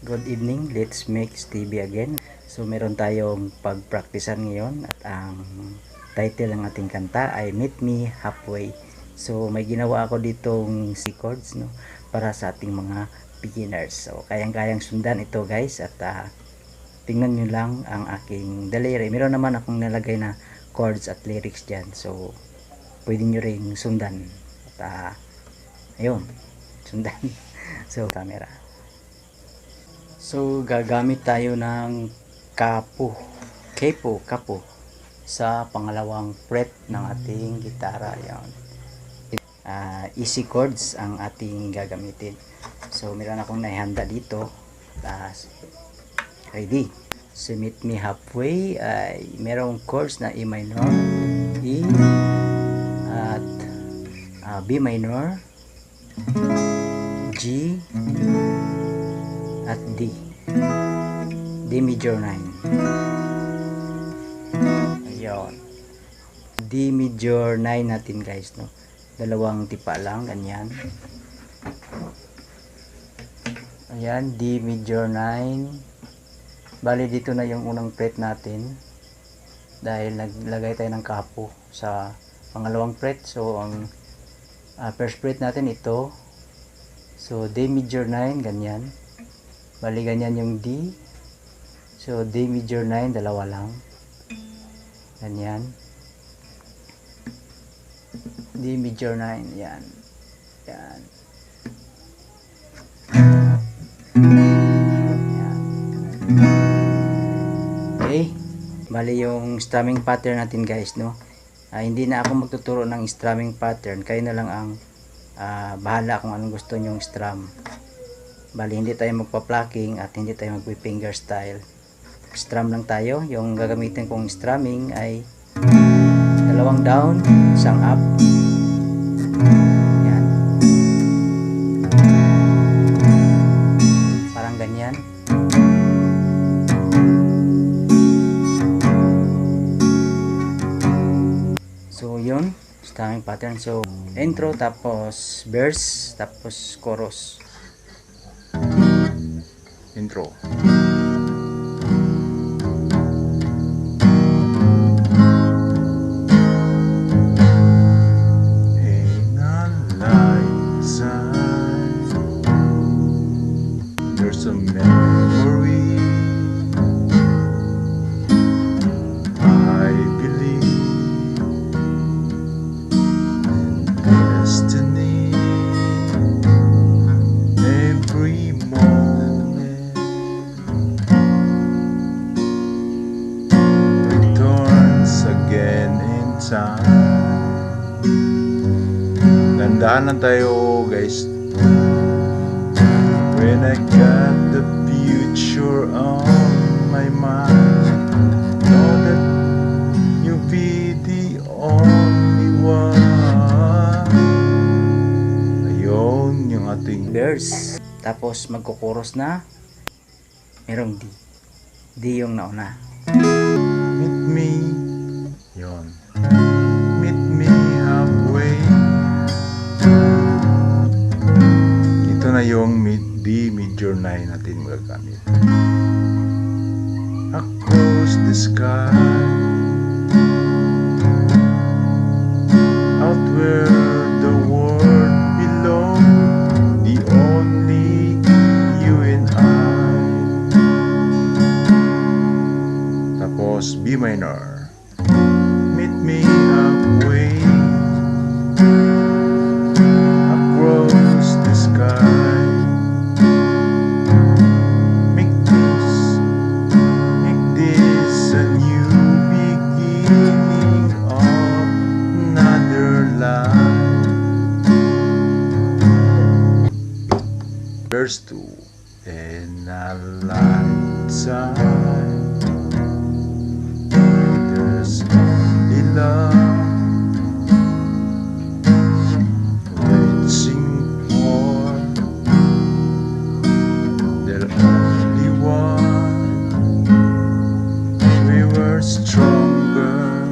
Good evening, let's make TV again. So meron tayong pagpraktisan ngayon at ang title ng ating kanta ay Meet Me Halfway. So may ginawa ako ditong C chords, no, para sa ating mga beginners. So kayang-kayang sundan ito guys, at tingnan nyo lang ang aking daliri. Meron naman akong nalagay na chords at lyrics dyan. So pwede nyo ring sundan. At ayun, sundan. So camera. So gagamit tayo ng kapo sa pangalawang fret ng ating gitara. Yan. Easy chords ang ating gagamitin. So meron akong naihanda dito. Ready. So Meet Me Halfway ay merong chords na E minor, E at B minor, G at D major 9. Ayun, D major 9 natin guys, no, dalawang tipa lang, ganyan. Ayan, D major 9. Bali dito na yung unang fret natin dahil naglagay tayo ng kapo sa pangalawang fret. So ang first fret natin ito, so D major 9, ganyan. Bali ganyan yung D. So D major 9, dalawa lang. Ganyan. D major 9, yan. Yan. Yan. Okay. Bali yung strumming pattern natin guys, no. Hindi na ako magtuturo ng strumming pattern. Kayo na lang ang bahala kung anong gusto nyong strum. Bali hindi tayo magpa-plucking at hindi tayo magpi-finger style. Strum lang tayo. Yung gagamitin kong strumming ay dalawang down, isang up. Yan. Parang ganyan. So yun, strumming pattern. So intro, tapos verse, tapos chorus. Intro. Hang on light side, there's a memory I believe in destiny. Every moment returns again in time. Tandaan lang tayo guys. When I got the future on my mind, know that you'll be the only one. Ayun yung ating Verse. Tapos magko-chorus na merong D. D yung nauna. Meet me, yon. Meet me halfway. Ito na yung D major 9 natin magagamit. Across the sky, out where the world below, the only you and I. Tapos B minor. Meet me halfway, across the sky. Make this a new beginning of another life. Verse 2. And I light side, there's only love waiting for the only one. We were stronger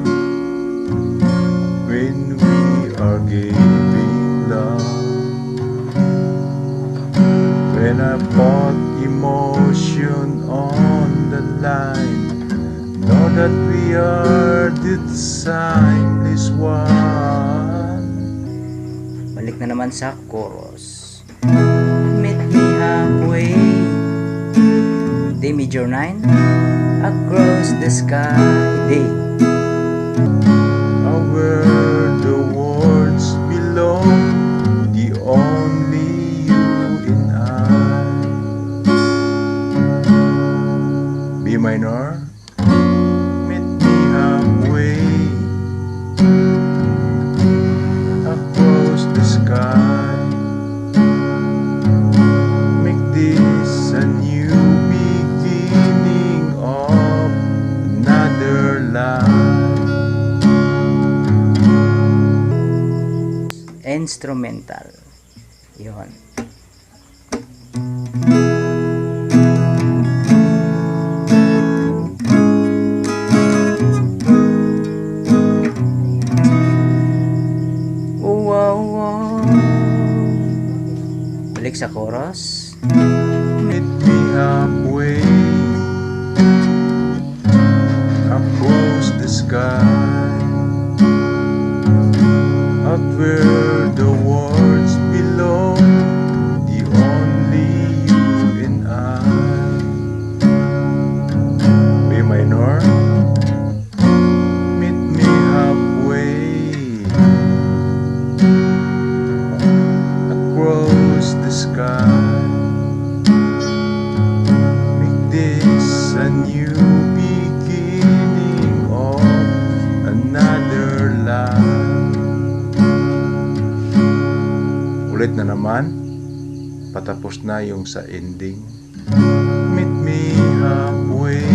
when we are giving love. When I fought emotion, timeless one. Balik na naman sa chorus. Meet me halfway, D major 9, across the sky, D. Where the words belong, the only you and I. B minor, meet me halfway, across the sky. Make this a new beginning of another life. Instrumental. Yun. Wow, wow. Balik sa chorus. Meet me halfway, across the sky, out where the words belong, the only you and I. B minor, meet me halfway, across the sky. Make this a new beginning of another life. Ulit na naman, patapos na yung sa ending. Meet me halfway,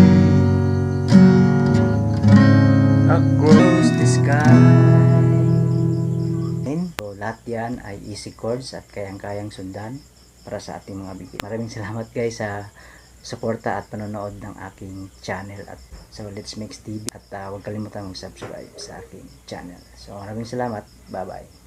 across The sky. So, lahat yan ay easy chords at kayang-kayang sundan para sa ating mga bigit. Maraming salamat guys sa suporta at panonood ng aking channel at so Let's Mix TV at huwag kalimutan mag-subscribe sa aking channel. So maraming salamat. Bye bye.